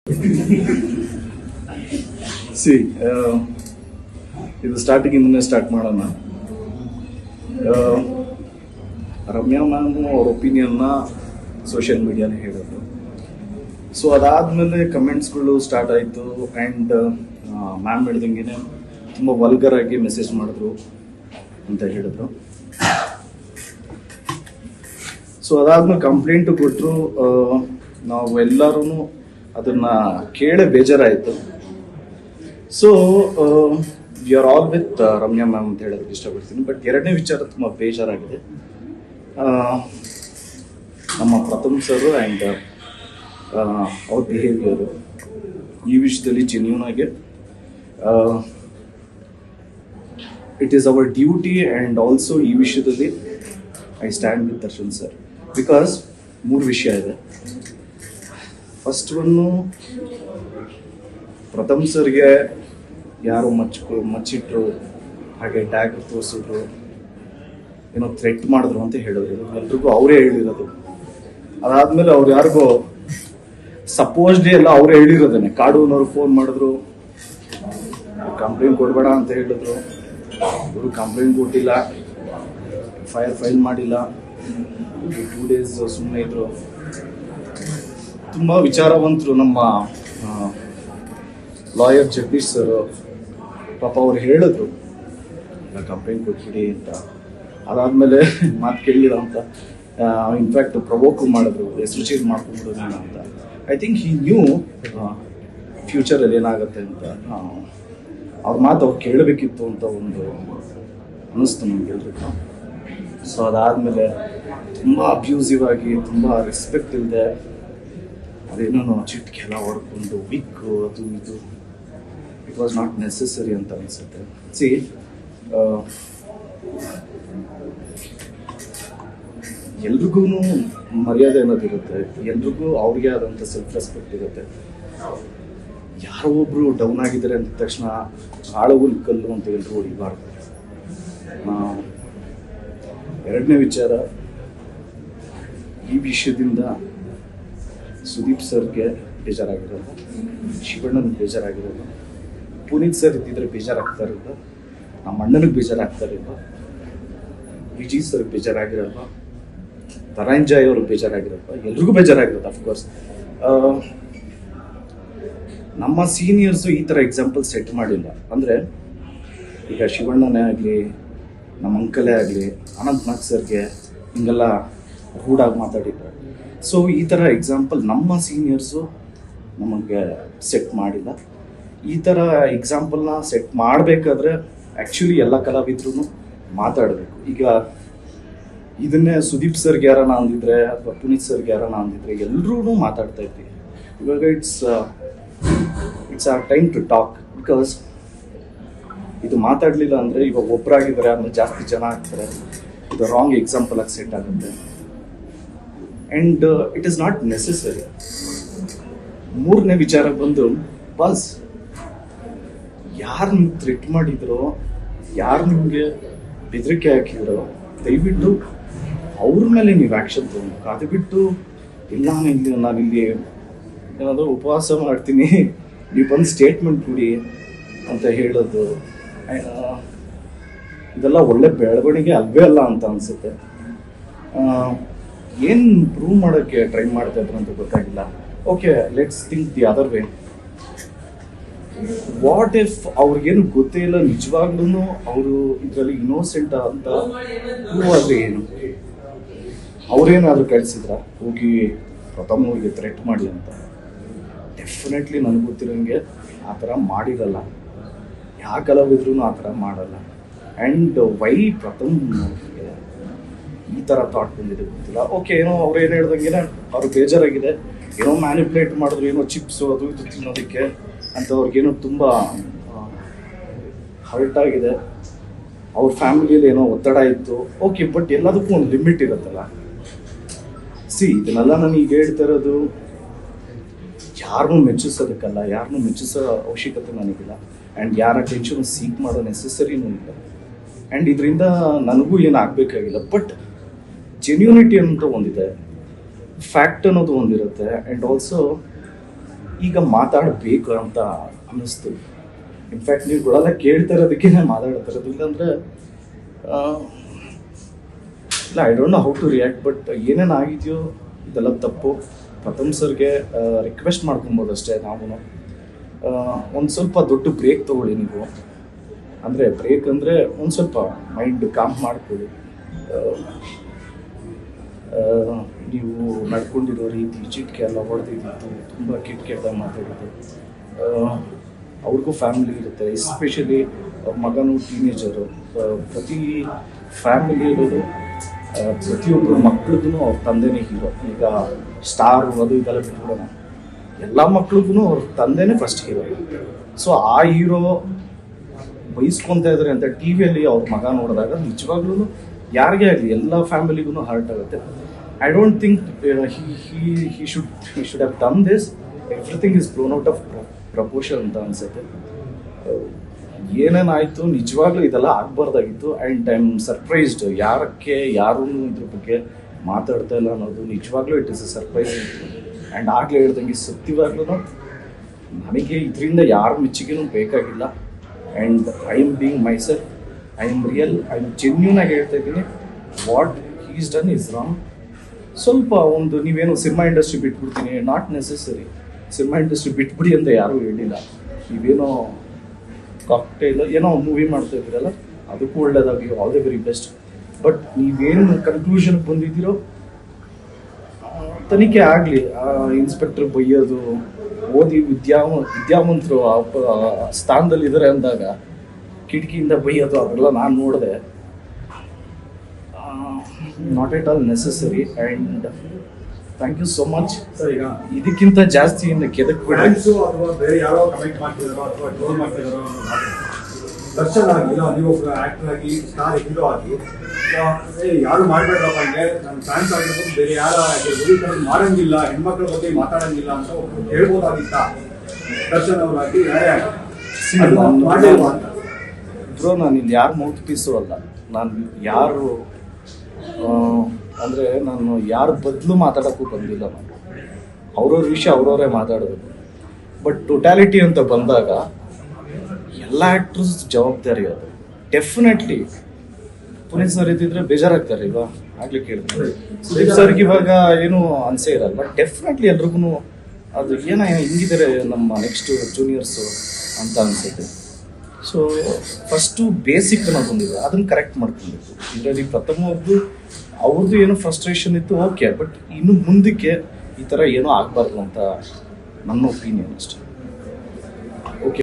C ಇದು ಸ್ಟಾರ್ಟಿಂಗಿಂದನೇ start ಮಾಡೋಣ. Ramya ma'am ಅವ್ರ ಒಪಿನಿಯನ್ನ ಸೋಷಿಯಲ್ ಮೀಡಿಯಾನೇ ಹೇಳಿದ್ರು. ಸೊ ಅದಾದಮೇಲೆ ಕಮೆಂಟ್ಸ್ಗಳು ಸ್ಟಾರ್ಟ್ ಆಯಿತು. ಆ್ಯಂಡ್ ಮ್ಯಾಮ್ ಹೇಳ್ದಂಗೆ ತುಂಬ ವಲ್ಗರ್ ಆಗಿ ಮೆಸೇಜ್ ಮಾಡಿದ್ರು ಅಂತ ಹೇಳಿದ್ರು. ಸೊ ಅದಾದ್ಮೇಲೆ ಕಂಪ್ಲೇಂಟು ಕೊಟ್ಟರು. ನಾವು ಎಲ್ಲರೂ ಅದನ್ನು ಕೇಳೇ ಬೇಜಾರಾಯಿತು. So we are all with Ramya ma'am ಅಂತ ಹೇಳೋದಕ್ಕೆ ಇಷ್ಟಪಡ್ತೀನಿ. ಬಟ್ ಎರಡನೇ ವಿಚಾರ ತುಂಬ ಬೇಜಾರಾಗಿದೆ. ನಮ್ಮ ಪ್ರಥಮ್ ಸರ್ ಆ್ಯಂಡ್ ಅವ್ರ ಬಿಹೇವಿಯರು ಈ ವಿಷಯದಲ್ಲಿ ಜೆನ್ಯೂನ್ ಆಗಿ it is our duty. And also ಈ ವಿಷಯದಲ್ಲಿ I stand with Darshan sir. Because 3 ವಿಷಯ ಇದೆ. ಫಸ್ಟ್ ಒನ್ನು, ಪ್ರಥಮ್ ಸರ್ಗೆ ಯಾರು ಮಚ್ಚಿಟ್ರು, ಹಾಗೆ ಟ್ಯಾಗ್ ತೋರಿಸಿದ್ರು, ಏನೋ ಥ್ರೆಟ್ ಮಾಡಿದ್ರು ಅಂತ ಹೇಳಿದ್ರು. ಎಲ್ರಿಗೂ ಅವರೇ ಹೇಳಿರೋದು. ಅದಾದ್ಮೇಲೆ ಅವ್ರು ಯಾರಿಗೋ ಸಪೋಸ್ಡ್ಲಿ ಎಲ್ಲ ಅವರೇ ಹೇಳಿರೋದೇನೆ. ಕಾಡೂನವ್ರು ಫೋನ್ ಮಾಡಿದ್ರು, ಕಂಪ್ಲೇಂಟ್ ಕೊಡಬೇಡ ಅಂತ ಹೇಳಿದ್ರು. ಅವರು ಕಂಪ್ಲೇಂಟ್ ಕೊಟ್ಟಿಲ್ಲ, ಫೈಲ್ ಮಾಡಿಲ್ಲ, 2 days ಸುಮ್ಮನೆ ಇದ್ರು. ತುಂಬ ವಿಚಾರವಂತರು ನಮ್ಮ ಲಾಯರ್ ಜಗದೀಶ್ ಸರ್. ಪಾಪ ಅವ್ರು ಹೇಳಿದ್ರು ಕಂಪ್ಲೇಂಟ್ ಕೊಟ್ಬಿಡಿ ಅಂತ. ಅದಾದಮೇಲೆ ಮಾತು ಕೇಳಿಲ್ಲ ಅಂತ ಇನ್ಫ್ಯಾಕ್ಟ್ ಪ್ರವೋಕು ಮಾಡಿದ್ರು, ಹೆಸರು ಚೇಂಜ್ ಮಾಡ್ಕೊಂಡ್ಬಿಡೋದು ಅಂತ. ಐ ಥಿಂಕ್ ಹಿ ನ್ಯೂ ಫ್ಯೂಚರಲ್ಲಿ ಏನಾಗುತ್ತೆ ಅಂತ. ಅವ್ರ ಮಾತು ಅವ್ರು ಕೇಳಬೇಕಿತ್ತು ಅಂತ ಒಂದು ಅನ್ನಿಸ್ತು ನಮಗೆಲ್ರಿಗೂ. ಸೊ ಅದಾದಮೇಲೆ ತುಂಬ ಅಬ್ಯೂಸಿವ್ ಆಗಿ, ತುಂಬ ರೆಸ್ಪೆಕ್ಟ್ ಇಲ್ಲದೆ, ಅದೇನೋ ಚಿಟ್ಕೆಲ್ಲ ಹೊಡ್ಕೊಂಡು ವಿಕ್ಕು ಅದು ಇದು, ಇಟ್ ವಾಸ್ ನಾಟ್ ನೆಸೆಸರಿ ಅಂತ ಅನಿಸುತ್ತೆ. ಸಿ, ಎಲ್ರಿಗೂ ಮರ್ಯಾದೆ ಅನ್ನೋದಿರುತ್ತೆ, ಎಲ್ರಿಗೂ ಅವ್ರಿಗೆ ಆದಂಥ ಸೆಲ್ಫ್ ರೆಸ್ಪೆಕ್ಟ್ ಇರುತ್ತೆ. ಯಾರೋ ಒಬ್ರು ಡೌನ್ ಆಗಿದ್ದಾರೆ ಅಂದ ತಕ್ಷಣ ಆಳಗುಲ್ ಕಲ್ಲು ಅಂತ ಎಲ್ಲರೂ ಹೊಡಿಬಾರ್ದು. ಎರಡನೇ ವಿಚಾರ, ಈ ವಿಷಯದಿಂದ ಸುದೀಪ್ ಸರ್ಗೆ ಬೇಜಾರಾಗಿರೋದು, ಶಿವಣ್ಣನಿಗೆ ಬೇಜಾರಾಗಿರೋದು, ಪುನೀತ್ ಸರ್ ಇದ್ದಿದ್ರೆ ಬೇಜಾರಾಗ್ತಾ ಇರೋದು, ನಮ್ಮ ಅಣ್ಣನಿಗೆ ಬೇಜಾರಾಗ್ತಾ ಇರೋದು, ವಿಜಯ್ ಸರ್ಗೆ ಬೇಜಾರಾಗಿರಲ್ವ, ಧನಂಜಯ್ ಅವ್ರಿಗೆ ಬೇಜಾರಾಗಿರಲ್ವ, ಎಲ್ರಿಗೂ ಬೇಜಾರಾಗಿರೋದು. ಅಫ್ಕೋರ್ಸ್ ನಮ್ಮ ಸೀನಿಯರ್ಸು ಈ ಥರ ಎಕ್ಸಾಂಪಲ್ ಸೆಟ್ ಮಾಡಿಲ್ಲ. ಅಂದರೆ ಈಗ ಶಿವಣ್ಣನೇ ಆಗಲಿ, ನಮ್ಮ ಅಂಕಲೇ ಆಗಲಿ, ಅನಂತ್ ನಾಗ್ ಸರ್ಗೆ ಹಿಂಗೆಲ್ಲ ರೂಢಾಗಿ ಮಾತಾಡಿದ್ದಾರೆ. ಸೊ ಈ ಥರ ಎಕ್ಸಾಂಪಲ್ ನಮ್ಮ ಸೀನಿಯರ್ಸು ನಮಗೆ ಸೆಟ್ ಮಾಡಿಲ್ಲ. ಈ ಥರ ಎಕ್ಸಾಂಪಲ್ನ ಸೆಟ್ ಮಾಡಬೇಕಾದ್ರೆ ಆ್ಯಕ್ಚುಲಿ ಎಲ್ಲ ಕಲಾವಿದ್ರು ಮಾತಾಡಬೇಕು. ಈಗ ಇದನ್ನೇ ಸುದೀಪ್ ಸರ್ಗೆ ಯಾರನ್ನ ಅಂದಿದ್ರೆ ಅಥವಾ ಪುನೀತ್ ಸರ್ಗೆ ಯಾರನ್ನ ಅಂದಿದ್ರೆ ಎಲ್ಲರೂ ಮಾತಾಡ್ತಾ ಇದ್ವಿ. ಇವಾಗ ಇಟ್ಸ್ ಆ ಟೈಮ್ ಟು ಟಾಕ್. ಬಿಕಾಸ್ ಇದು ಮಾತಾಡಲಿಲ್ಲ ಅಂದರೆ ಇವಾಗ ಒಬ್ಬರಾಗಿದ್ದಾರೆ, ಆಮೇಲೆ ಜಾಸ್ತಿ ಜನ ಆಗ್ತಾರೆ. ಇದು ರಾಂಗ್ ಎಕ್ಸಾಂಪಲ್ ಆಗಿ ಸೆಟ್ ಆಗುತ್ತೆ. And it is not necessary. ಮೂರನೇ ವಿಚಾರ ಬಂದು, ಬಸ್ ಯಾರು ನಿಮ್ಗೆ ಥ್ರೆಟ್ ಮಾಡಿದ್ರೋ, ಯಾರು ನಿಮಗೆ ಬೆದರಿಕೆ ಹಾಕಿದ್ರೋ, ದಯವಿಟ್ಟು ಅವ್ರ ಮೇಲೆ ನೀವು ಆ್ಯಕ್ಷನ್ ತೊಗೊಬೇಕು. ಅದು ಬಿಟ್ಟು ಇಲ್ಲ ನಾನಿಲ್ಲಿ ಏನಾದರೂ ಉಪವಾಸ ಮಾಡ್ತೀನಿ, ನೀವು ಬಂದು ಸ್ಟೇಟ್ಮೆಂಟ್ ಕೊಡಿ ಅಂತ ಹೇಳೋದು, ಇದೆಲ್ಲ ಒಳ್ಳೆ ಬೆಳವಣಿಗೆ ಅಲ್ವೇ ಅಲ್ಲ ಅಂತ ಅನಿಸುತ್ತೆ. ಏನು ಪ್ರೂವ್ ಮಾಡೋಕ್ಕೆ ಟ್ರೈ ಮಾಡ್ತಾ ಇದ್ರು ಅಂತ ಗೊತ್ತಾಗಿಲ್ಲ. Okay, let's think the other way. What if ಅವ್ರಿಗೇನು ಗೊತ್ತೇ ಇಲ್ಲ, ನಿಜವಾಗ್ಲೂ ಅವರು ಇದರಲ್ಲಿ ಇನ್ನೋಸೆಂಟ್ ಅಂತ ಪ್ರೂವ್ ಆದರೆ ಏನು? ಅವ್ರೇನಾದರೂ ಕಳಿಸಿದ್ರ ಹೋಗಿ ಪ್ರಥಮವಾಗಿ ಥ್ರೆಟ್ ಮಾಡಿ ಅಂತ? ಡೆಫಿನೆಟ್ಲಿ ನನಗೆ ಗೊತ್ತಿರೋಂಗೆ ಆ ಥರ ಮಾಡಿರಲ್ಲ. ಯಾವ ಕಲಾವಿದ್ರೂ ಆ ಥರ ಮಾಡಲ್ಲ. ಆ್ಯಂಡ್ ವೈ ಪ್ರಥಮ್ ಈ ಥರ ಥಾಟ್ ಬಂದಿದೆ ಗೊತ್ತಿಲ್ಲ. ಓಕೆ, ಏನೋ ಅವ್ರು ಏನು ಹೇಳ್ದಂಗೆ ಅವ್ರಿಗೆ ಬೇಜಾರಾಗಿದೆ, ಏನೋ ಮ್ಯಾನಿಪ್ಯುಲೇಟ್ ಮಾಡಿದ್ರು, ಏನೋ ಚಿಪ್ಸು ಅದು ಇದು ತಿನ್ನೋದಕ್ಕೆ ಅಂತ ಅವ್ರಿಗೇನೋ ತುಂಬ ಹರ್ಟ್ ಆಗಿದೆ. ಅವ್ರ ಫ್ಯಾಮಿಲಿಯಲ್ಲಿ ಏನೋ ಒತ್ತಡ ಇತ್ತು. ಓಕೆ, ಬಟ್ ಎಲ್ಲದಕ್ಕೂ ಒಂದು ಲಿಮಿಟ್ ಇರುತ್ತಲ್ಲ. ಸಿ, ಇದನ್ನೆಲ್ಲ ನಾನು ಈಗ ಹೇಳ್ತಾ ಇರೋದು ಯಾರನ್ನೂ ಮೆಚ್ಚಿಸೋದಕ್ಕಲ್ಲ, ಯಾರನ್ನೂ ಮೆಚ್ಚಿಸೋ ಅವಶ್ಯಕತೆ ನನಗಿಲ್ಲ. ಆ್ಯಂಡ್ ಯಾರ ಟೆನ್ಷನ್ ಸೀಕ್ ಮಾಡೋ ನೆಸೆಸರಿನೂ ಇಲ್ಲ. ಆ್ಯಂಡ್ ಇದರಿಂದ ನನಗೂ ಏನು ಆಗಬೇಕಾಗಿಲ್ಲ. ಬಟ್ ಜೆನ್ಯೂನಿಟಿ ಅಂತ ಒಂದಿದೆ, ಫ್ಯಾಕ್ಟ್ ಅನ್ನೋದು ಒಂದಿರುತ್ತೆ. ಆ್ಯಂಡ್ ಆಲ್ಸೋ ಈಗ ಮಾತಾಡಬೇಕು ಅಂತ ಅನ್ನಿಸ್ತು. ಇನ್ಫ್ಯಾಕ್ಟ್ ನೀವುಗಳೆಲ್ಲ ಕೇಳ್ತಾ ಇರೋದಕ್ಕೆ ಮಾತಾಡ್ತಾ ಇರೋದು. ಇಲ್ಲಾಂದರೆ ಇಲ್ಲ, I don't know how to react. But ಏನೇನು ಆಗಿದೆಯೋ ಇದೆಲ್ಲ ತಪ್ಪು. ಪ್ರಥಮ್ ಸರ್ಗೆ ರಿಕ್ವೆಸ್ಟ್ ಮಾಡ್ಕೊಬೋದು ಅಷ್ಟೇ. ನಾವು ಒಂದು ಸ್ವಲ್ಪ ದೊಡ್ಡ ಬ್ರೇಕ್ ತೊಗೊಳ್ಳಿ ನೀವು. ಅಂದರೆ ಬ್ರೇಕ್ ಅಂದರೆ ಒಂದು ಸ್ವಲ್ಪ ಮೈಂಡ್ ಕಾಮ್ ಮಾಡ್ಕೊಳ್ಳಿ. ನೀವು ನಡ್ಕೊಂಡಿರೋ ರೀತಿ, ಚಿಟ್ಕೆ ಎಲ್ಲ ಹೊಡೆದಿದ್ದು, ತುಂಬ ಕೆಟ್ಟ ಮಾತಾಡೋದು. ಅವ್ರಿಗೂ ಫ್ಯಾಮಿಲಿ ಇರುತ್ತೆ, ಎಸ್ಪೆಷಲಿ ಅವ್ರ ಮಗನೂ ಟೀನೇಜರು. ಪ್ರತಿ ಫ್ಯಾಮಿಲಿ ಇರೋದು, ಪ್ರತಿಯೊಬ್ಬರು ಮಕ್ಳಿಗೂ ಅವ್ರ ತಂದೆನೇ ಹೀರೋ. ಈಗ ಸ್ಟಾರು ಅದು ಇದೆಲ್ಲ ಬಿಟ್ಬಿಡೋಣ, ಎಲ್ಲ ಮಕ್ಳಿಗೂ ಅವ್ರ ತಂದೆನೇ ಫಸ್ಟ್ ಹೀರೋ. ಸೊ ಆ ಹೀರೋ ಬಯಸ್ಕೊತಾ ಇದ್ದಾರೆ ಅಂತ ಟಿ ವಿಯಲ್ಲಿ ಅವ್ರ ಮಗ ನೋಡಿದಾಗ ನಿಜವಾಗ್ಲೂ ಯಾರಿಗೇ ಆಗಲಿ ಎಲ್ಲ ಫ್ಯಾಮಿಲಿಗೂ ಹರ್ಟ್ ಆಗುತ್ತೆ. I don't think he should have done this. Everything is blown out of proportion ಅಂತ ಅನ್ಸುತ್ತೆ. ಏನೇನಾಯಿತು ನಿಜವಾಗ್ಲೂ ಇದೆಲ್ಲ ಆಗಬಾರ್ದಾಗಿತ್ತು. ಆ್ಯಂಡ್ ಐ ಆಮ್ ಸರ್ಪ್ರೈಸ್ಡ್ ಯಾರೂ ಇದ್ರ ಬಗ್ಗೆ ಮಾತಾಡ್ತಾ ಇಲ್ಲ ಅನ್ನೋದು. ನಿಜವಾಗ್ಲೂ it is a surprise. And ಆಗಲೇ ಹೇಳ್ದಂಗೆ ಸತ್ಯವಾಗ್ಲೂ ನನಗೆ ಇದರಿಂದ ಯಾರ ಮೆಚ್ಚುಗೆನೂ ಬೇಕಾಗಿಲ್ಲ. And I am being myself. I am real. I am genuine ಆಗಿ ಹೇಳ್ತಾ ಇದ್ದೀನಿ. What is done is wrong. ಸ್ವಲ್ಪ ಒಂದು ನೀವೇನು ಸಿನಿಮಾ ಇಂಡಸ್ಟ್ರಿ ಬಿಟ್ಬಿಡ್ತೀನಿ, ನಾಟ್ ನೆಸೆಸರಿ. ಸಿನಿಮಾ ಇಂಡಸ್ಟ್ರಿ ಬಿಟ್ಬಿಡಿ ಅಂತ ಯಾರೂ ಹೇಳಿಲ್ಲ. ನೀವೇನೋ ಕಾಕ್ಟೇಲ್ ಏನೋ ಮೂವಿ ಮಾಡ್ತಾ ಇದ್ದೀರಲ್ಲ, ಅದಕ್ಕೂ ಒಳ್ಳೇದಾಗಿ, all the very best. But ನೀವೇನು ಕನ್ಕ್ಲೂಷನ್ಗೆ ಬಂದಿದ್ದೀರೋ ತನಿಖೆ ಆಗಲಿ. ಇನ್ಸ್ಪೆಕ್ಟರ್ ಬೈಯೋದು, ಓದಿ ವಿದ್ಯಾವಂತರು ಸ್ಥಾನದಲ್ಲಿದ್ದಾರೆ ಅಂದಾಗ ಕಿಟಕಿಯಿಂದ ಬೈಯೋದು, ಅದೆಲ್ಲ ನಾನು ನೋಡಿದೆ. Not at all necessary. And thank you so much. Sir, ಈಗ ಇದಕ್ಕಿಂತ ಜಾಸ್ತಿ ಇನ್ನು ಕೆದಕ್ಬಿಡಿ. ಅಥವಾ ಬೇರೆ ಯಾರೋ ಕಮೆಂಟ್ ಮಾಡ್ತಿದಾರೋ ಅಥವಾ ಟ್ರೋಲ್ ಮಾಡ್ತಿದಾರೋ ದರ್ಶನ್ ಆಗಿ, ಇಲ್ಲ ನೀವು ಒಬ್ಬ ಆಕ್ಟರ್ ಆಗಿ, ಸ್ಟಾರ್ ಹೀರೋ ಆಗಿ, ಯಾರು ಮಾಡ್ಬೇಡ್ರಪ್ಪ, ಹಂಗೆ ನನ್ನ ಫ್ಯಾನ್ಸ್ ಆಗಿರ್ಬೋದು, ಬೇರೆ ಯಾರು ಆಗಿರ್ಬೋದು, ಈ ಥರ ಮಾಡಂಗಿಲ್ಲ, ಹೆಣ್ಮಕ್ಳ ಬಗ್ಗೆ ಮಾತಾಡಂಗಿಲ್ಲ ಅಂತ ಹೇಳ್ಬೋದಾಗಿತ್ತ ದರ್ಶನ್ ಅವರಾಗಿ? ಬ್ರೋ, ನಾನು ಇಲ್ಲಿ ಯಾರು ಮೌತ್ ಪೀಸು ಅಲ್ಲ. ನಾನು ಯಾರು ಅಂದರೆ ನಾನು ಯಾರ ಬದಲು ಮಾತಾಡೋಕ್ಕೂ ಬಂದಿಲ್ಲ. ನಾನು ಅವ್ರವ್ರ ವಿಷಯ ಅವ್ರವರೇ ಮಾತಾಡೋದು. ಬಟ್ ಟೋಟ್ಯಾಲಿಟಿ ಅಂತ ಬಂದಾಗ ಎಲ್ಲ ಆ್ಯಕ್ಟ್ರಸ್ ಜವಾಬ್ದಾರಿ ಅದು. ಡೆಫಿನೆಟ್ಲಿ ಪುನೀತ್ ಸರ್ ಇದ್ದಿದ್ರೆ ಬೇಜಾರಾಗ್ತಾರೆ ಈಗ. ಆಗ್ಲೇ ಕೇಳಿದ್ರೆ ಸುದೀಪ್ ಸರ್ಗೆ ಇವಾಗ ಏನೂ ಅನ್ಸೇ ಇರಲ್ಲ. ಬಟ್ ಡೆಫಿನೆಟ್ಲಿ ಎಲ್ರಿಗೂ ಅದು ಹಿಂಗಿದ್ದಾರೆ ನಮ್ಮ ನೆಕ್ಸ್ಟ್ ಜೂನಿಯರ್ಸು ಅಂತ ಅನಿಸುತ್ತೆ. ಸೊ ಫಸ್ಟು ಬೇಸಿಕ್ ಅನ್ನೋದು ಬಂದಿದೆ, ಅದನ್ನು ಕರೆಕ್ಟ್ ಮಾಡ್ಕೊಬೇಕು. ಇದರಲ್ಲಿ ಪ್ರಥಮ ಅವ್ರದ್ದು ಏನೋ ಫ್ರಸ್ಟ್ರೇಷನ್ ಇತ್ತು, ಓಕೆ. ಬಟ್ ಇನ್ನು ಮುಂದಕ್ಕೆ ಈ ಥರ ಏನೂ ಆಗಬಾರ್ದು ಅಂತ ನನ್ನ ಒಪಿನಿಯನ್ ಅಷ್ಟೇ.